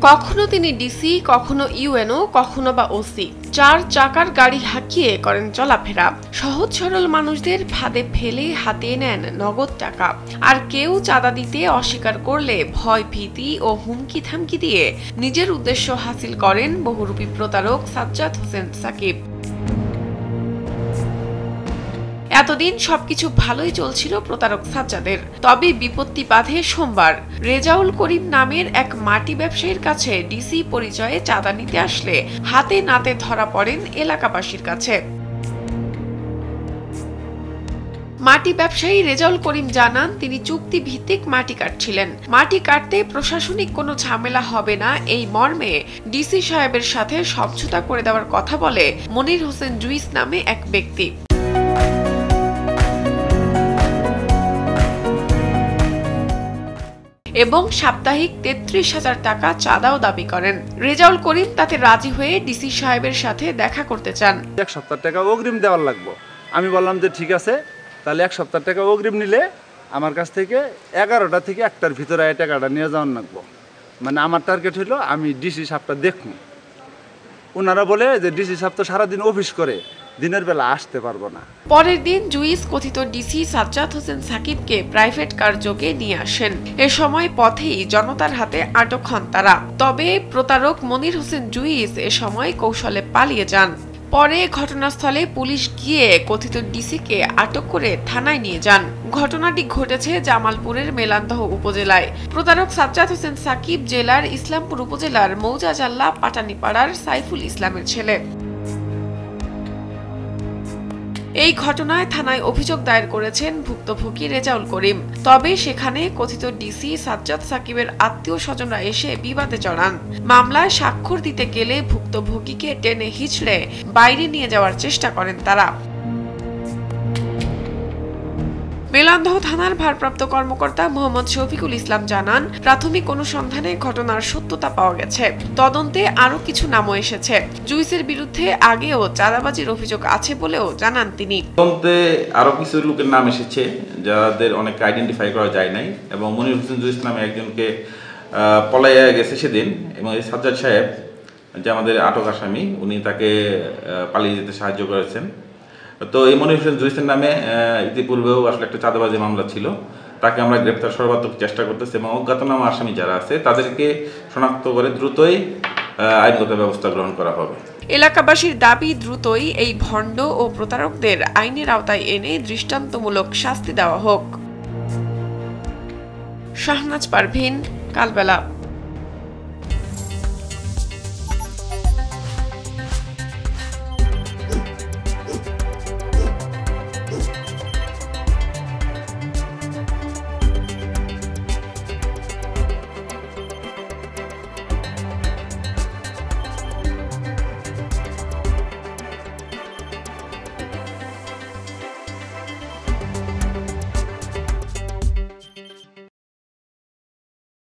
কখনো তিনি ডিসি, কখনো ইউএনও, কখনো বা ওসি। 4 চাকার গাড়ি হাঁকিয়ে করেন চলাফেরা। সহজ সরল মানুষদের ফাঁদে ফেলে হাতিয়ে নেন নগদ টাকা। আর কেউ চাঁদা দিতে অস্বীকার করলে ভয়, ভীতি ও হুমকি থামকি দিয়ে নিজের উদ্দেশ্য হাসিল করেন বহুরূপী প্রতারক সাজ্জাদ হোসেন সাকিব। এতদিন সবকিছু ভালোই চলছিল প্রতারক সাজ্জাদের। তবে বিপত্তি বাধে সোমবার। রেজাউল করিম নামের এক মাটি ব্যবসায়ীর কাছে ডিসি পরিচয়ে চাঁদা নিতে আসলে হাতে নাতে ধরা পড়েন এলাকাবাসীর কাছে। মাটি ব্যবসায়ী রেজাউল করিম জানান, তিনি চুক্তি ভিত্তিক মাটি কাটছিলেন। মাটি কাটতে প্রশাসনিক কোনো ঝামেলা হবে না এই মর্মে ডিসি সাহেবের সাথে সমঝোতা করে দেওয়ার কথা বলে মনির হোসেন জুইস নামে এক ব্যক্তি। এবং সাপ্তাহিক 33,000 টাকা চাঁদাও দাবি করেন। রেজাউল করিম তাতে রাজি হয়ে ডিসি সাহেবের সাথে দেখা করতে চান। 1 সপ্তাহ টাকা অগ্রিম দেওয়ার লাগবে। আমি বললাম যে ঠিক আছে, তাহলে 1 সপ্তাহ টাকা অগ্রিম নিলে আমার কাছ থেকে 11টা থেকে 1টার ভিতরে এই টাকাটা নিয়ে যাওয়ার লাগবো। মানে আমার টার্গেট হলো আমি ডিসি সাহেবটা দেখবো। ওনারা বলে যে ডিসি সাহেব তো সারাদিন অফিস করে, দিনের বেলা আসতে পারবো না। পরের দিন জুইস কথিত ডিসি সাজ্জাদ হোসেন সাকিবকে প্রাইভেট কার যোগে নিয়ে আসেন। এ সময় পথেই জনতার হাতে আটক হন তারা। তবে প্রতারক মনির হোসেন জুইস এ সময় কৌশলে পালিয়ে যান। পরে ঘটনাস্থলে পুলিশ গিয়ে কথিত ডিসিকে আটক করে থানায় নিয়ে যান। ঘটনাটি ঘটেছে জামালপুরের মেলান্দহ উপজেলায়। প্রতারক সাজ্জাদ হোসেন সাকিব জেলার ইসলামপুর উপজেলার মৌজাজাল্লা পাটানিপাড়ার সাইফুল ইসলামের ছেলে। এই ঘটনায় থানায় অভিযোগ দায়ের করেছেন ভুক্তভোগী রেজাউল করিম। তবে সেখানে কথিত ডিসি সাজ্জাদ সাকিবের আত্মীয় স্বজনরা এসে বিবাদে জড়ান। মামলায় স্বাক্ষর দিতে গেলে ভুক্তভোগীকে টেনে হিঁচড়ে বাইরে নিয়ে যাওয়ার চেষ্টা করেন তারা। মেলান্দহ থানার ভারপ্রাপ্ত কর্মকর্তা মোহাম্মদ শফিকুল ইসলাম জানান, প্রাথমিক অনুসন্ধানে ঘটনার সত্যতা পাওয়া গেছে। তদন্তে আরো কিছু নামও এসেছে। জুইসের বিরুদ্ধে আগেও চাঁদাবাজির অভিযোগ আছে বলেও জানান তিনি। তদন্তে আরো কিছু লোকের নাম এসেছে যাদের অনেক আইডেন্টিফাই করা যায় নাই, এবং মনির হোসেন জুইস নামে একজনকে পলাইয়া গেছে সেদিন। এবং এই সাজ্জাদ সাহেব যে আমাদের আটক আসামি, উনি তাকে পালিয়ে যেতে সাহায্য করেছেন। তো এই মনির হোসেন জুইসের নামে ইতিপূর্বেও আসলে একটা চাঁদাবাজি মামলা ছিল। তাকে আমরা গ্রেপ্তার সর্বাত্মক চেষ্টা করতেছি এবং অজ্ঞাতনামা আসামি যারা আছে তাদেরকে শনাক্ত করে দ্রুতই আইনগত ব্যবস্থা গ্রহণ করা হবে। এলাকাবাসীর দাবি, দ্রুতই এই ভণ্ড ও প্রতারকদের আইনের আওতায় এনে দৃষ্টান্তমূলক শাস্তি দেওয়া হোক। শাহনাজ পারভীন, কালবেলা।